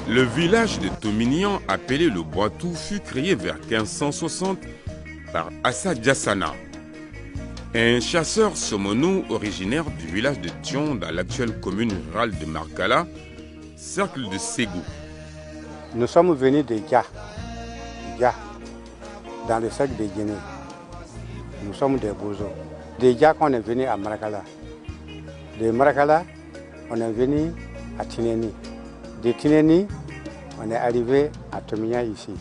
Le village de Tomignan, appelé le Boitou, fut créé vers 1560 par Assa Diassana, un chasseur somono originaire du village de Thion dans l'actuelle commune rurale de Markala, cercle de Ségou. Nous sommes venus de Dja, dans le cercle de Guinée. Nous sommes des Bozo. De Dja qu'on est venu à Markala. De Markala, on est venu à Tineni. De Tineni, on est arrivé à Tomignan ici.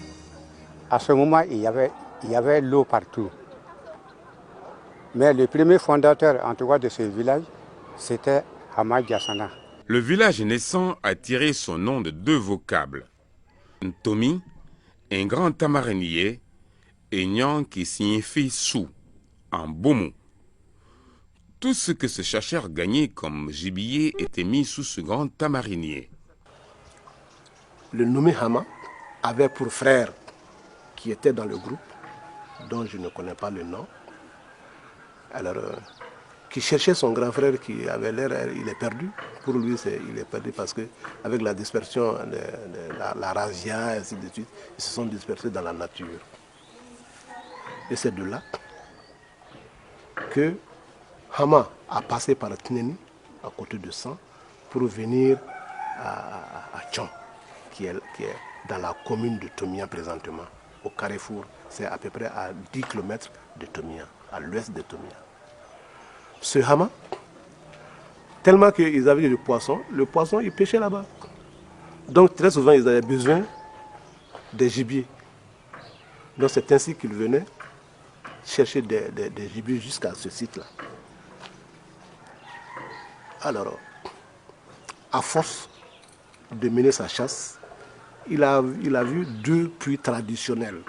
À ce moment, il y avait l'eau partout. Mais le premier fondateur, en tout cas, de ce village, c'était Hama Diassana. Le village naissant a tiré son nom de deux vocables. Ntomi, un grand tamarinier, et Nyan qui signifie sou, en beau mot. Tout ce que ce chasseur gagnait comme gibier était mis sous ce grand tamarinier. Le nommé Hama avait pour frère qui était dans le groupe, dont je ne connais pas le nom, alors qui cherchait son grand frère qui avait l'air, il est perdu. Pour lui, il est perdu parce qu'avec la dispersion de la razzia et ainsi de suite, ils se sont dispersés dans la nature. Et c'est de là que Hama a passé par Tineni, à côté de San, pour venir à Thion, qui est dans la commune de Tomignan présentement, au Carrefour. C'est à peu près à 10 km de Tomignan, à l'ouest de Tomignan. Ce Hama, tellement qu'ils avaient du poisson, le poisson, ils pêchaient là-bas. Donc très souvent, ils avaient besoin des gibiers. Donc c'est ainsi qu'ils venaient chercher des gibiers jusqu'à ce site-là. Alors, à force de mener sa chasse, il a vu deux puits traditionnels.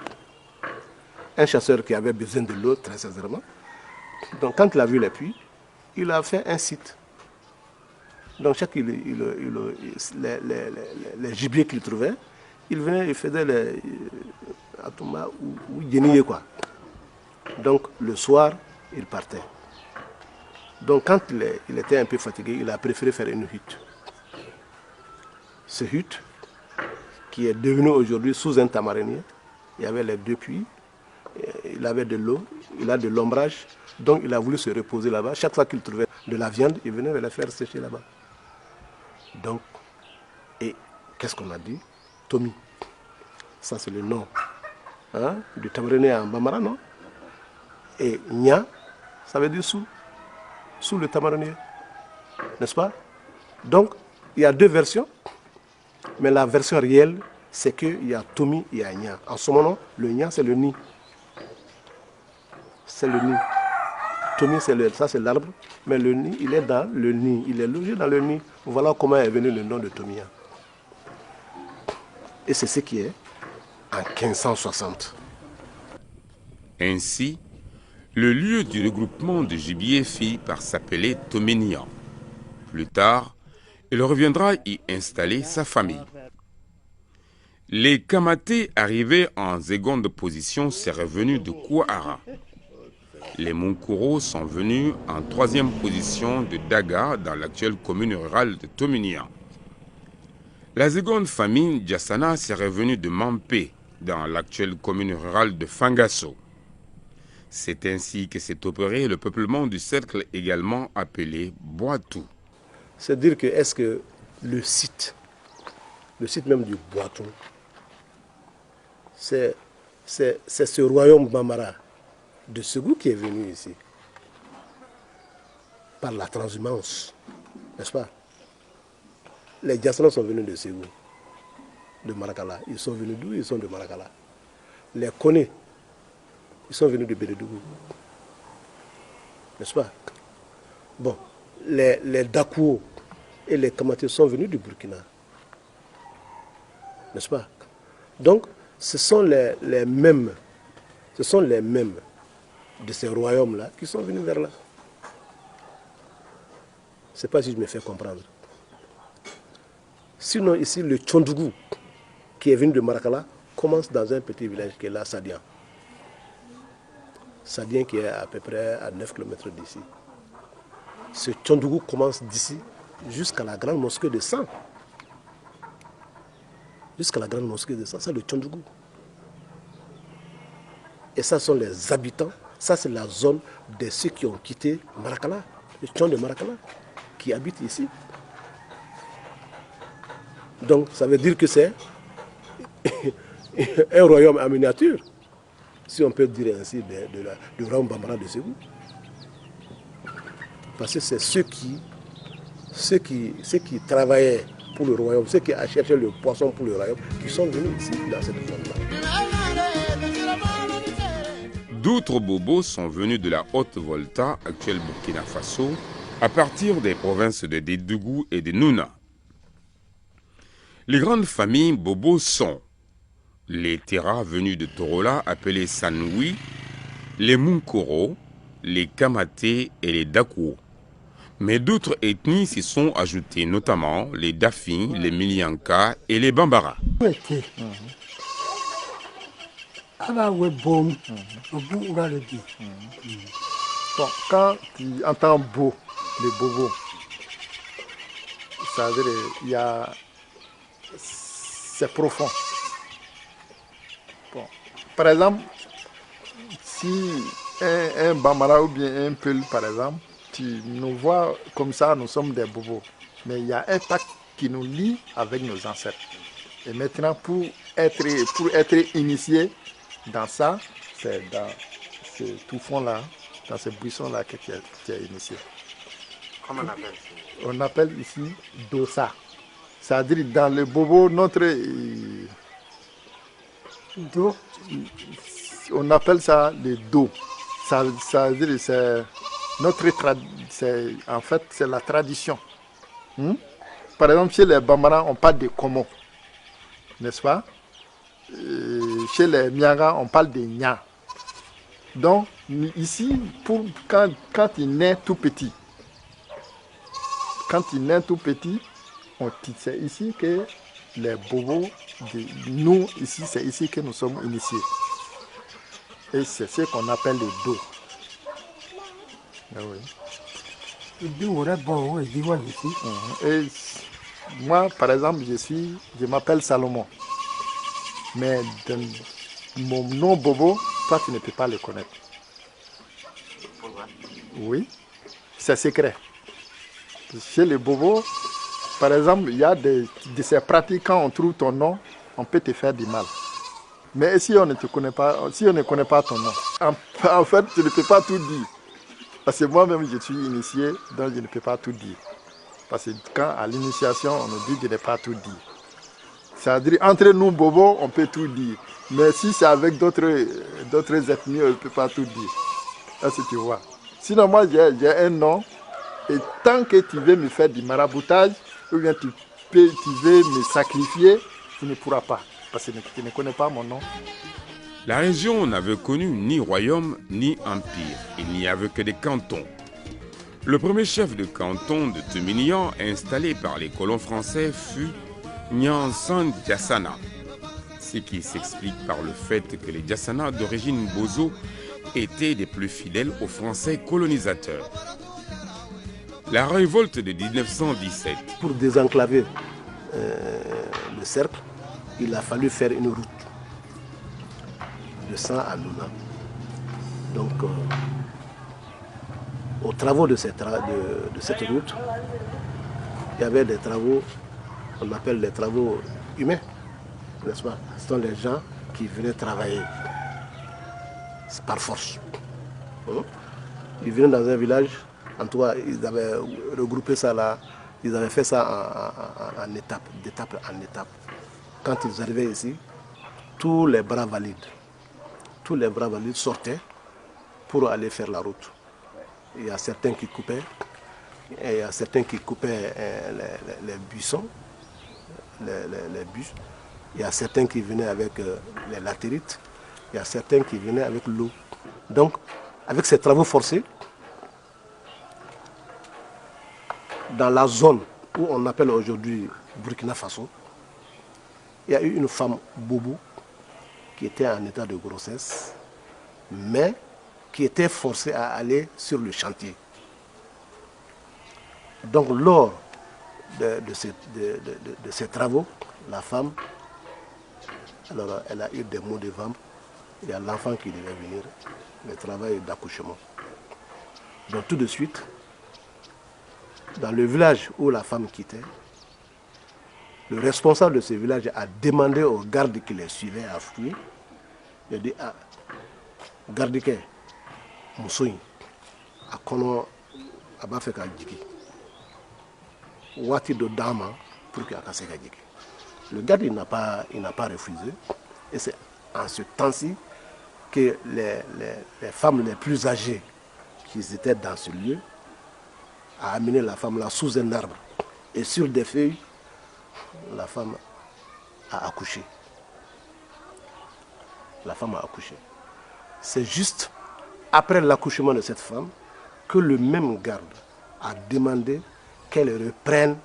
Un chasseur qui avait besoin de l'eau, très sincèrement. Donc quand il a vu les puits, il a fait un site. Donc chaque les gibiers qu'il trouvait, il venait, il faisait les atoma ou gueniller quoi. Donc le soir, il partait. Donc quand il était un peu fatigué, il a préféré faire une hutte. Ce hutte, qui est devenu aujourd'hui sous un tamarinier, il y avait les deux puits, il avait de l'eau, il a de l'ombrage, donc il a voulu se reposer là-bas. Chaque fois qu'il trouvait de la viande, il venait la faire sécher là-bas. Donc, et qu'est-ce qu'on a dit? Tomi. Ça c'est le nom du tamarinier en Bambara, non? Et Nya, ça veut dire sous le tamarinier, n'est-ce pas? Donc, il y a deux versions, mais la version réelle, c'est qu'il y a Tomi et il y a Nya. En ce moment, le Nya, c'est le nid. C'est le nid. Tomi, ça c'est l'arbre, mais le nid, il est dans le nid. Il est logé dans le nid. Voilà comment est venu le nom de Tomignan. Et c'est ce qui est en 1560. Ainsi, le lieu du regroupement de gibier fit par s'appeler Tomignan. Plus tard, il reviendra y installer sa famille. Les Kamaté arrivés en seconde position seraient venus de Kouara. Les Monkoro sont venus en troisième position de Daga dans l'actuelle commune rurale de Tomignan. La seconde famille, Diassana, serait venue de Mampé dans l'actuelle commune rurale de Fangasso. C'est ainsi que s'est opéré le peuplement du cercle également appelé Boitou. C'est dire que est-ce que le site même du Boitou, c'est ce royaume Bambara de Ségou qui est venu ici par la transhumance, n'est-ce pas? Les Diassana sont venus de Ségou, de Markala. Ils sont venus d'où? Ils sont de Markala. Les Koné, ils sont venus de Bérédougou, n'est-ce pas? Bon, les Dakuo et les Kamaté sont venus du Burkina, n'est-ce pas? Donc, ce sont les mêmes de ces royaumes-là qui sont venus vers là. Je ne sais pas si je me fais comprendre. Sinon, ici, le Tchondougou, qui est venu de Markala, commence dans un petit village qui est là, Sadian. Sadien qui est à peu près à 9 km d'ici. Ce Tchondougou commence d'ici jusqu'à la grande mosquée de Sang. Jusqu'à la grande mosquée de Sang, c'est le Tchondougou. Et ça sont les habitants, ça c'est la zone de ceux qui ont quitté Marakala, le Tchon de Marakala, qui habitent ici. Donc ça veut dire que c'est un royaume en miniature, si on peut dire ainsi, du royaume Bambara de Ségou. Parce que c'est ceux qui travaillaient pour le royaume, ceux qui cherchaient le poisson pour le royaume, qui sont venus ici, dans cette zone-là. D'autres bobos sont venus de la Haute-Volta, actuelle Burkina Faso, à partir des provinces de Dédougou et de Nouna. Les grandes familles bobos sont les Terra venus de Torola appelés Sanoui, les Munkoro, les Kamaté et les Dakou. Mais d'autres ethnies s'y sont ajoutées, notamment les Dafi, les Milianka et les Bambara. Bon, quand tu entends beau, les bobos, ça veut dire c'est profond. Bon. Par exemple, si un Bambara ou bien un Peul, par exemple, tu nous vois comme ça, nous sommes des bobos. Mais il y a un pacte qui nous lie avec nos ancêtres. Et maintenant, pour être initié dans ça, c'est dans ce tout fond-là, dans ce buisson-là que tu es initié. Comment on appelle ça? On appelle ici dosa. C'est-à-dire dans le bobo, on appelle ça le do. Ça veut dire c'est en fait c'est la tradition. Par exemple, chez les Bambara, on parle de Komo, n'est-ce pas? Chez les Mianga, on parle de Nya. Donc, ici, quand il naît tout petit, c'est ici que les bobos, nous, ici, c'est ici que nous sommes initiés. Et c'est ce qu'on appelle le dos. Ah oui. Et moi, par exemple, je m'appelle Salomon. Mais mon nom Bobo, toi, tu ne peux pas le connaître. Oui, c'est secret. Chez les Bobos, par exemple, il y a de ces pratiques, quand on trouve ton nom, on peut te faire du mal. Mais si on ne te connaît pas, si on ne connaît pas ton nom, en fait, tu ne peux pas tout dire. Parce que moi-même, je suis initié, donc je ne peux pas tout dire. Parce que quand à l'initiation, on nous dit de ne pas tout dire. C'est-à-dire, entre nous, Bobo, on peut tout dire. Mais si c'est avec d'autres ethnies, on ne peut pas tout dire. Là, si tu vois. Sinon, moi, j'ai un nom. Et tant que tu veux me faire du maraboutage, ou bien tu veux me sacrifier, tu ne pourras pas. Parce que tu ne connais pas mon nom. La région n'avait connu ni royaume ni empire. Il n'y avait que des cantons. Le premier chef de canton de Teminian, installé par les colons français, fut Nyansan Diassana. Ce qui s'explique par le fait que les Diassana d'origine bozo étaient des plus fidèles aux Français colonisateurs. La révolte de 1917. Pour désenclaver le cercle, il a fallu faire une route de Sang à Nouna. Donc, aux travaux de cette route, il y avait des travaux, on appelle les travaux humains, n'est-ce pas? Ce sont les gens qui venaient travailler par force. Ils venaient dans un village, en tout cas, ils avaient regroupé ça là, ils avaient fait ça en étapes, d'étape en étape. Quand ils arrivaient ici, tous les bras valides sortaient pour aller faire la route. Il y a certains qui coupaient, et il y a certains qui coupaient les buissons, les bûches. Il y a certains qui venaient avec les latérites, il y a certains qui venaient avec l'eau. Donc, avec ces travaux forcés, dans la zone où on appelle aujourd'hui Burkina Faso, il y a eu une femme bobo qui était en état de grossesse, mais qui étaient forcés à aller sur le chantier. Donc lors de ces travaux, la femme, alors elle a eu des maux de ventre. Il y a l'enfant qui devait venir, le travail d'accouchement. Donc tout de suite, dans le village où la femme quittait, le responsable de ce village a demandé aux gardes qui les suivaient à fouiller. Il a dit, ah, garde que Moussoui, à Kono, à Bafeka Djiki. Wati de Dama pour qu'il y ait Djiki. Le garde, il n'a pas refusé. Et c'est en ce temps-ci que les femmes les plus âgées qui étaient dans ce lieu a amené la femme là sous un arbre. Et sur des feuilles, la femme a accouché. La femme a accouché. C'est juste après l'accouchement de cette femme que le même garde a demandé qu'elle reprenne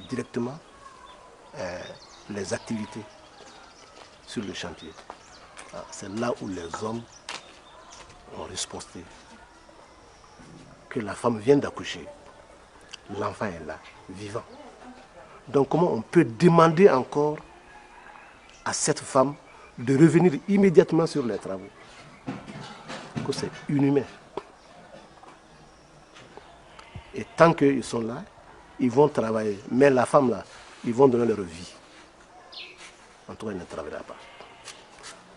directement les activités sur le chantier. C'est là où les hommes ont riposté. Que la femme vient d'accoucher. L'enfant est là, vivant. Donc comment on peut demander encore à cette femme de revenir immédiatement sur les travaux? Que c'est inhumain. Et tant qu'ils sont là, ils vont travailler. Mais la femme là, ils vont donner leur vie. En tout cas, elle ne travaillera pas.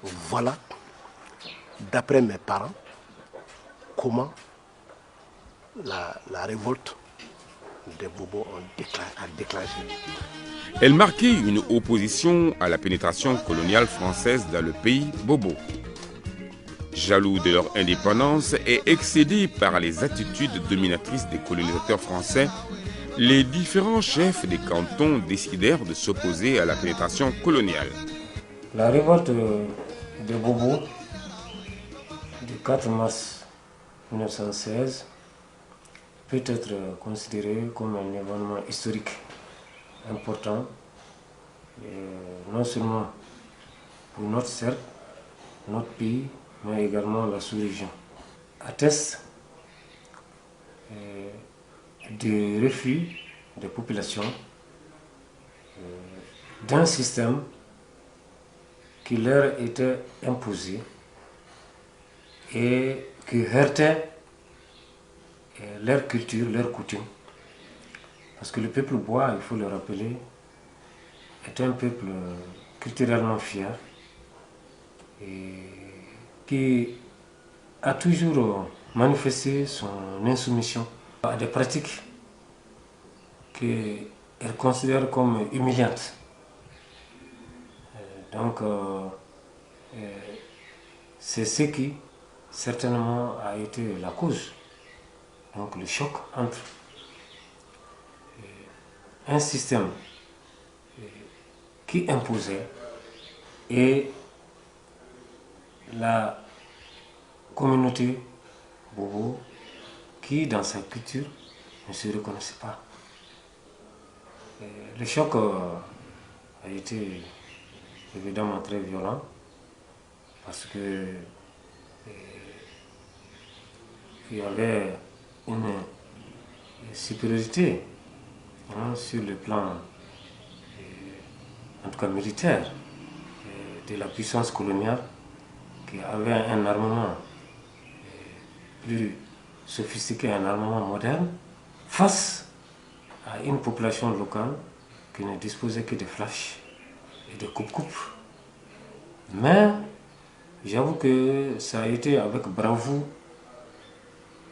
Voilà, d'après mes parents, comment la révolte des Bobos a déclenché. Elle marquait une opposition à la pénétration coloniale française dans le pays Bobo. Jaloux de leur indépendance et excédés par les attitudes dominatrices des colonisateurs français, les différents chefs des cantons décidèrent de s'opposer à la pénétration coloniale. La révolte de Bobo du 4 mars 1916 peut être considérée comme un événement historique important, non seulement pour notre cercle, notre pays, mais également la sous-région. Atteste du refus des populations d'un système qui leur était imposé et qui heurtait leur culture, leurs coutumes. Parce que le peuple bois, il faut le rappeler, est un peuple culturellement fier et qui a toujours manifesté son insoumission à des pratiques qu'elle considère comme humiliantes. Donc, c'est ce qui certainement a été la cause. Donc le choc entre un système qui imposait et la communauté Bobo qui, dans sa culture, ne se reconnaissait pas. Le choc a été évidemment très violent parce que il y avait une supériorité sur le plan, en tout cas militaire, de la puissance coloniale qui avait un armement plus sophistiqué, un armement moderne, face à une population locale qui ne disposait que de flashs et de coupe-coupe. Mais j'avoue que ça a été avec bravoure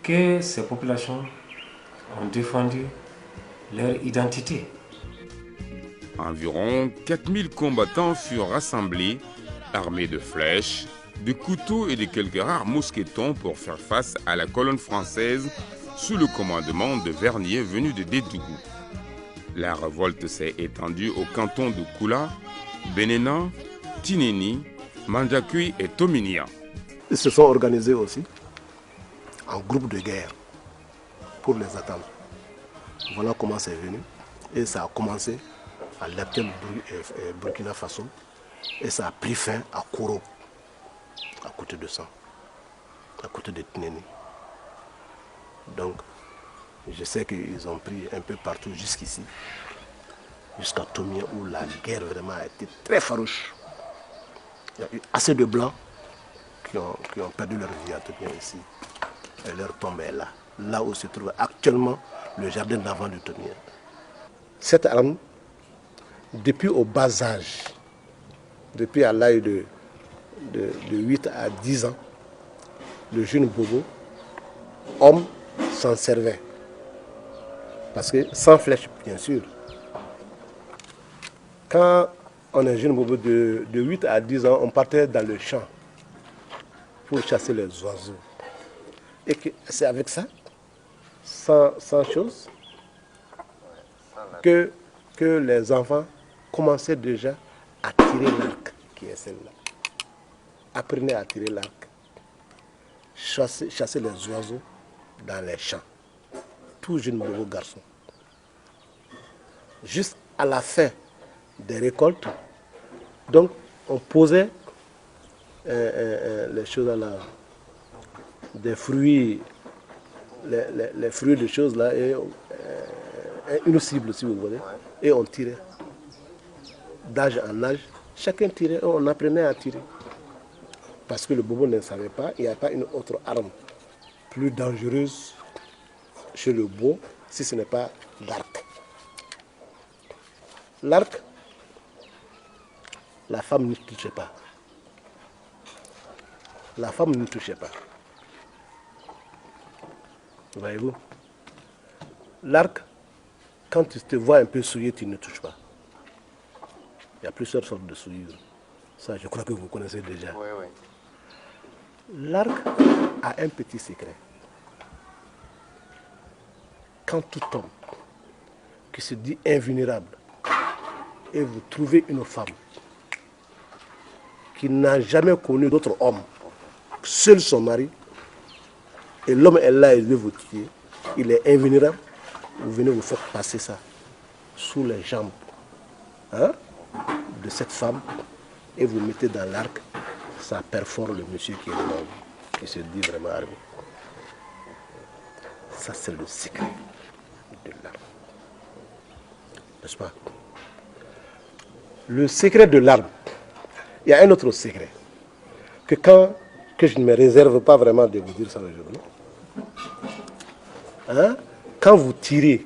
que ces populations ont défendu leur identité. Environ 4000 combattants furent rassemblés, armés de flèches, de couteaux et de quelques rares mousquetons pour faire face à la colonne française sous le commandement de Vernier venu de Dédougou. La révolte s'est étendue aux cantons de Koula, Benena, Tineni, Mandjakui et Tominia. Ils se sont organisés aussi en groupe de guerre pour les attendre. Voilà comment c'est venu. Et ça a commencé à l'actuel Burkina Faso. Et ça a pris fin à Koro, à côté de ça. révolte de Tineni. Donc, je sais qu'ils ont pris un peu partout jusqu'ici, jusqu'à Tomien, où la guerre vraiment a été très farouche. Il y a eu assez de blancs qui ont perdu leur vie à Tomien ici. Et leur tombe est là, là où se trouve actuellement le jardin d'enfants de Tomien. Cette arme, depuis au bas âge, depuis à l'âge de 8 à 10 ans, le jeune Bobo, homme, s'en servait. Parce que sans flèche, bien sûr. Quand on est jeune Bobo de 8 à 10 ans, on partait dans le champ pour chasser les oiseaux. Et c'est avec ça, sans chose, que les enfants commençaient déjà à tirer l'arc, qui est celle-là. Apprenaient à tirer l'arc, chasser les oiseaux dans les champs. Tout jeune Bobo garçon. Juste à la fin des récoltes, donc on posait les choses là, des fruits, les fruits de choses là, et une cible si vous voulez, et on tirait. D'âge en âge, chacun tirait, on apprenait à tirer. Parce que le Bobo ne savait pas, il n'y a pas une autre arme plus dangereuse chez le beau, si ce n'est pas l'arc. L'arc, la femme ne touchait pas. La femme ne touchait pas. Voyez-vous? L'arc, quand tu te vois un peu souillé, tu ne touches pas. Il y a plusieurs sortes de souillures. Ça, je crois que vous connaissez déjà. Oui, oui. L'arc a un petit secret. Quand tout homme qui se dit invulnérable et vous trouvez une femme qui n'a jamais connu d'autre homme, seul son mari, et l'homme est là et veut vous tuer, il est invulnérable, vous venez vous faire passer ça sous les jambes de cette femme et vous mettez dans l'arc, ça perfore le monsieur qui est devant vous, qui se dit vraiment armé. Ça, c'est le secret de l'arme. N'est-ce pas? Le secret de l'arme, il y a un autre secret que je ne me réserve pas vraiment de vous dire ça aujourd'hui. Quand vous tirez,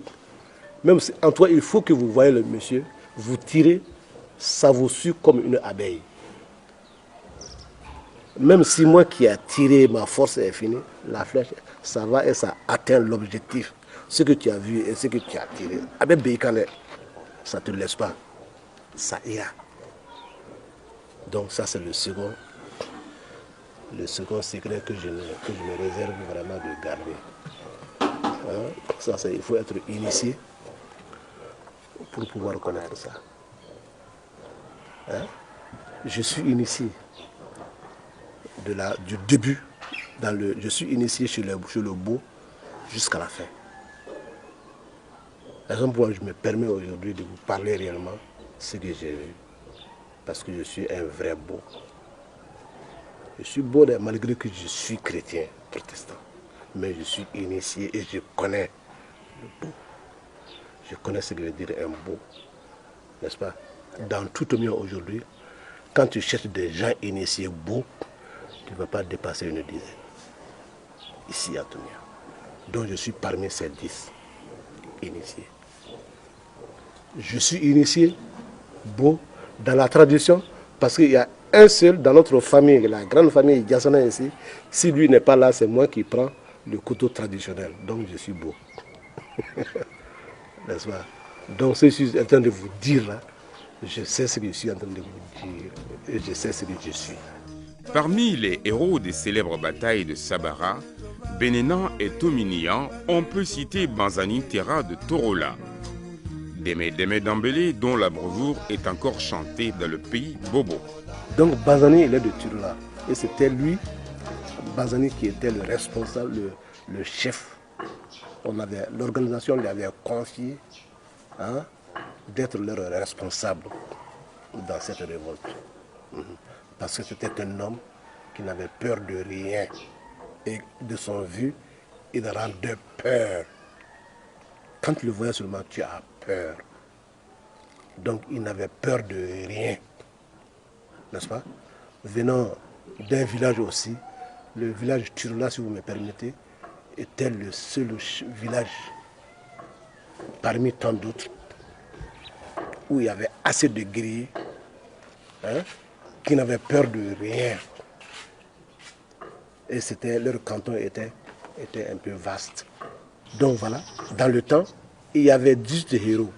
même si, en toi, il faut que vous voyez le monsieur, vous tirez, ça vous suit comme une abeille. Même si moi qui ai tiré, ma force est finie, la flèche, ça va et ça atteint l'objectif. Ce que tu as vu et ce que tu as tiré. Avec Beikane, ça ne te laisse pas. Ça ira. Donc ça c'est le second secret que je me réserve vraiment de garder. Ça, il faut être initié pour pouvoir connaître ça. Je suis initié du début, je suis initié chez le beau jusqu'à la fin. La raison pour laquelle je me permets aujourd'hui de vous parler réellement ce que j'ai vu. Parce que je suis un vrai beau. Je suis beau malgré que je suis chrétien, protestant. Mais je suis initié et je connais le beau. Je connais ce que veut dire un beau. N'est-ce pas? Dans tout le monde aujourd'hui, quand tu cherches des gens initiés beaux, tu ne vas pas dépasser une dizaine. Ici à Tomia. Donc je suis parmi ces 10 initiés. Je suis initié beau dans la tradition parce qu'il y a un seul dans notre famille, la grande famille Diassana ici. Si lui n'est pas là, c'est moi qui prends le couteau traditionnel. Donc je suis beau. N'est-ce pas? Donc ce que je suis en train de vous dire là, je sais ce que je suis en train de vous dire et je sais ce que je suis. Parmi les héros des célèbres batailles de Sabara, Bénénan et Tominian, on peut citer Banzani Terra de Torola, Démé Dambélé, dont la bravoure est encore chantée dans le pays Bobo. Donc Banzani, il est de Torola. Et c'était lui, Banzani, qui était le responsable, le chef. L'organisation lui avait confié d'être leur responsable dans cette révolte. Parce que c'était un homme qui n'avait peur de rien. et de son vu, il rendait peur. Quand tu le voyais seulement, tu as peur. Donc il n'avait peur de rien, n'est-ce pas? Venant d'un village aussi, le village Turla, si vous me permettez, était le seul village parmi tant d'autres où il y avait assez de guerriers qui n'avaient peur de rien. Et leur canton était un peu vaste. Donc voilà, dans le temps, il y avait 18 héros.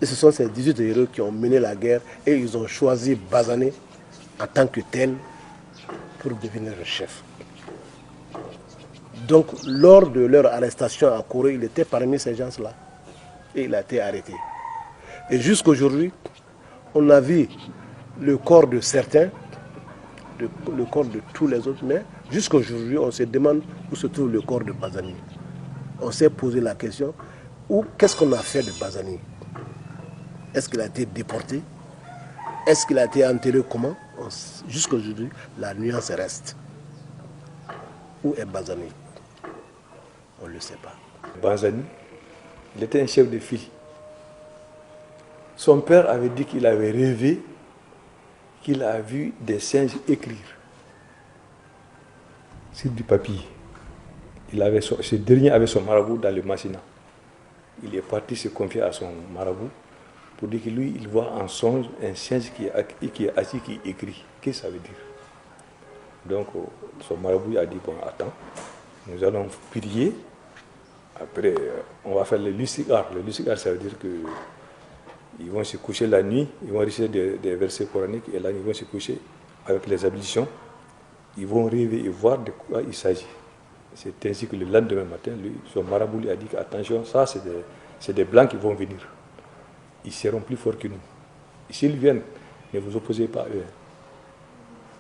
Et ce sont ces 18 héros qui ont mené la guerre et ils ont choisi Bazané en tant que tel pour devenir le chef. Donc lors de leur arrestation à Corée, il était parmi ces gens-là et il a été arrêté. Et jusqu'aujourd'hui, on a vu le corps de certains, le corps de tous les autres, mais jusqu'aujourd'hui, on se demande où se trouve le corps de Bazani. On s'est posé la question, qu'est-ce qu'on a fait de Bazani? Est-ce qu'il a été déporté? Est-ce qu'il a été enterré comment? Jusqu'aujourd'hui, la nuance reste. Où est Bazani? On ne le sait pas. Bazani, il était un chef de file. Son père avait dit qu'il avait rêvé qu'il a vu des singes écrire sur du papier. Ce dernier avait son marabout dans le Massina. Il est parti se confier à son marabout pour dire que lui, il voit en songe un singe qui est assis, qui écrit. Qu'est-ce que ça veut dire? Donc, son marabout a dit, bon, attends, nous allons prier. Après, on va faire le lucigar. Le lucigar, ça veut dire que ils vont se coucher la nuit, ils vont réciter des versets coraniques, et là, ils vont se coucher avec les ablutions. Ils vont rêver et voir de quoi il s'agit. C'est ainsi que le lendemain matin, son marabout lui a dit attention, ça c'est des blancs qui vont venir. Ils seront plus forts que nous. Et s'ils viennent, ne vous opposez pas à eux.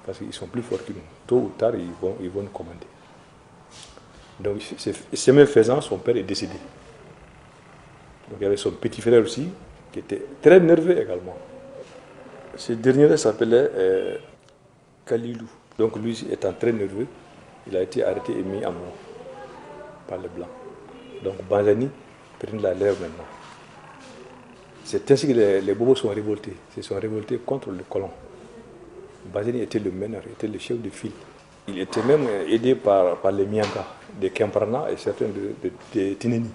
Parce qu'ils sont plus forts que nous. Tôt ou tard, ils vont nous commander. Donc, ce même faisant, son père est décédé. Donc, il y avait son petit frère aussi, qui était très nerveux également. Ce dernier s'appelait Kalilou. Donc, lui étant très nerveux, il a été arrêté et mis à mort par les Blancs. Donc, Bazani prend la lèvre maintenant. C'est ainsi que les Bobos sont révoltés. Ils se sont révoltés contre le colon. Bazani était le meneur, était le chef de file. Il était même aidé par les Mianga, des Kemprana et certains de Tineni.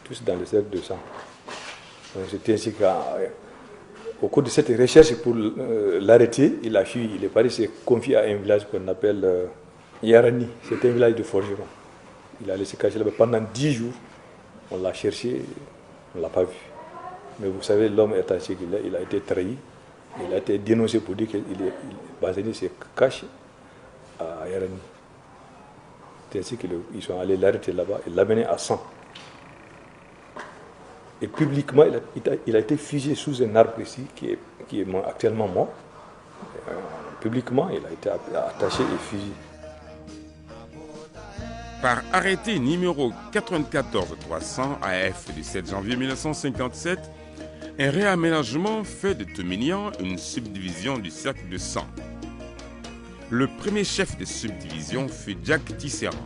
Tous dans le cercle de sang. C'est ainsi qu'au cours de cette recherche pour l'arrêter, il a fui. Il est parti se confier à un village qu'on appelle Yarani. C'est un village de forgerons. Il allait se cacher là-bas pendant 10 jours. On l'a cherché, on ne l'a pas vu. Mais vous savez, l'homme étant ce qu'il est, il a été trahi. Il a été dénoncé pour dire que Bazani se cache à Yarani. C'est ainsi qu'ils sont allés l'arrêter là-bas et l'amener à 100. Et publiquement, il a été fusillé sous un arbre ici, qui est actuellement mort. Publiquement, il a été attaché et fusillé. Par arrêté numéro 94-300 AF du 7 janvier 1957, un réaménagement fait de Tominian une subdivision du cercle de 100. Le premier chef de subdivision fut Jack Tisserand,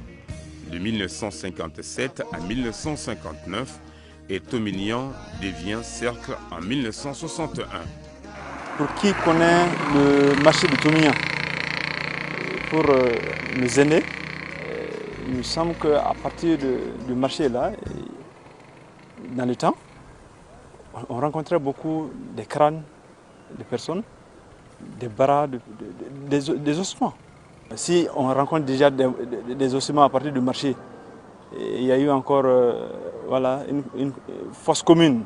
de 1957 à 1959, et Tominian devient cercle en 1961. Pour qui connaît le marché de Tominian, pour nos aînés, il me semble qu'à partir du marché là, dans le temps, on rencontrait beaucoup de crânes de personnes, des bras, des ossements. Si on rencontre déjà des ossements à partir du marché, il y a eu encore une fosse commune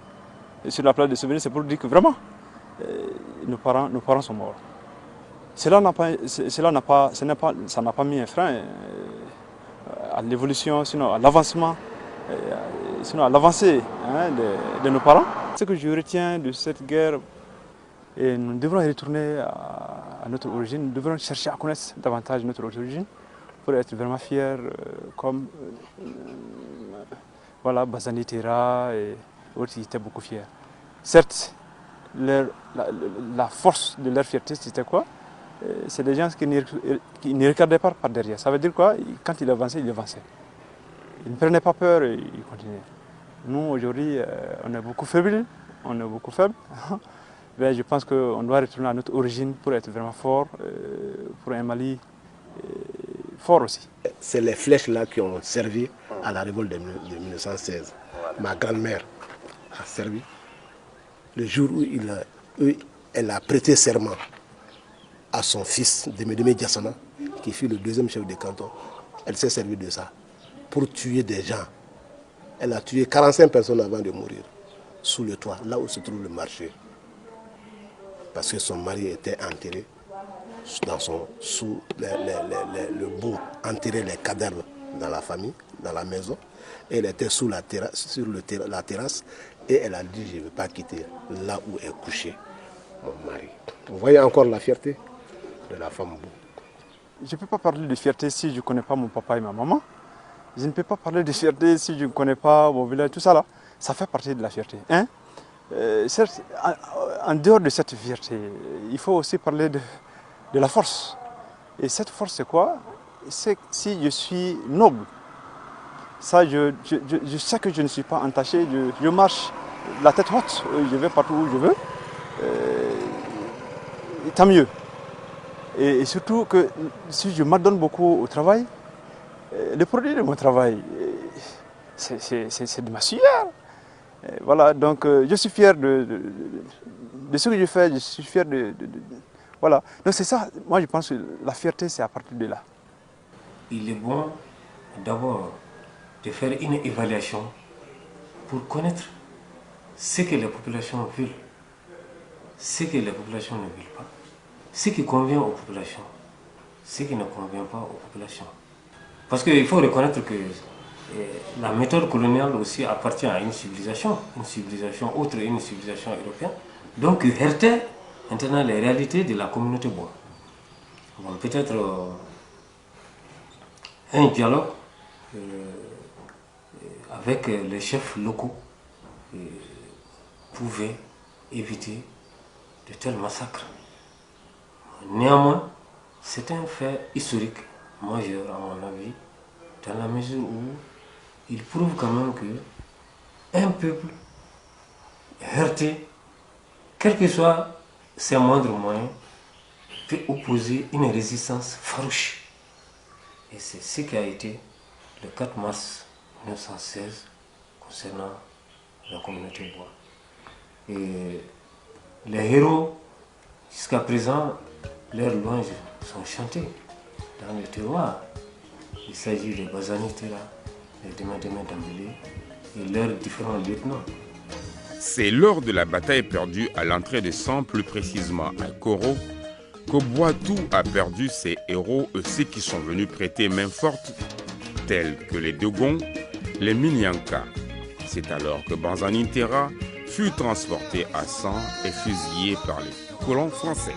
sur la place de Souvenir, c'est pour dire que vraiment, nos parents sont morts. Ça n'a pas mis un frein à l'évolution, sinon à l'avancement, sinon à l'avancée de nos parents. Ce que je retiens de cette guerre, et nous devrons retourner à notre origine, nous devrons chercher à connaître davantage notre origine pour être vraiment fiers comme Bazani Tera et autres qui étaient beaucoup fiers. Certes, la force de leur fierté, c'était quoi? c'est des gens qui ne regardaient pas par derrière. Ça veut dire quoi? Quand il avançait, il avançait. Il ne prenait pas peur et il continuait. Nous, aujourd'hui, on est beaucoup faibles. Mais je pense qu'on doit retourner à notre origine pour être vraiment fort, pour un Mali fort aussi. C'est les flèches là qui ont servi à la révolte de 1916. Ma grand-mère a servi. Le jour où elle a prêté serment à son fils, Démédémé Diassana, qui fut le deuxième chef de canton, elle s'est servie de ça pour tuer des gens. Elle a tué 45 personnes avant de mourir, sous le toit, là où se trouve le marché. Parce que son mari était enterré sous le bout, enterré les cadavres dans la famille, dans la maison. Et elle était sur la terrasse et elle a dit: je ne vais pas quitter là où est couché mon mari. Vous voyez encore la fierté de la femme Bou. Je ne peux pas parler de fierté si je ne connais pas mon papa et ma maman. Je ne peux pas parler de fierté si je ne connais pas mon village, tout ça là. Ça fait partie de la fierté. Hein? Certes, en dehors de cette fierté, il faut aussi parler de la force. Et cette force, c'est quoi? C'est si je suis noble. Ça, je sais que je ne suis pas entaché. Je marche la tête haute. Je vais partout où je veux. Tant mieux. Et surtout que si je m'adonne beaucoup au travail, le produit de mon travail, c'est de ma sueur. Voilà, donc je suis fier de ce que je fais, je suis fier voilà. Donc c'est ça, moi je pense que la fierté c'est à partir de là. Il est bon d'abord de faire une évaluation pour connaître ce que les populations veulent, ce que les populations ne veulent pas, ce qui convient aux populations, ce qui ne convient pas aux populations. Parce qu'il faut reconnaître que la méthode coloniale aussi appartient à une civilisation autre, une civilisation européenne, donc il heurtait maintenant les réalités de la communauté bois. Bon, peut-être un dialogue avec les chefs locaux pouvait éviter de tels massacres. Néanmoins, c'est un fait historique majeur à mon avis, dans la mesure où il prouve quand même que un peuple heurté, quels que soient ses moindres moyens, peut opposer une résistance farouche. Et c'est ce qui a été le 4 mars 1916 concernant la communauté bois. Et les héros, jusqu'à présent, leurs louanges sont chantées dans le terroir. Il s'agit des Bazanitera, les Démédémé Dambélé et leurs différents lieutenants. C'est lors de la bataille perdue à l'entrée de Sang, plus précisément à Koro, qu'au Boitou a perdu ses héros et ceux qui sont venus prêter main forte, tels que les Dogons, les Minyanka. C'est alors que Banzanitera fut transporté à Sang et fusillé par les colons français.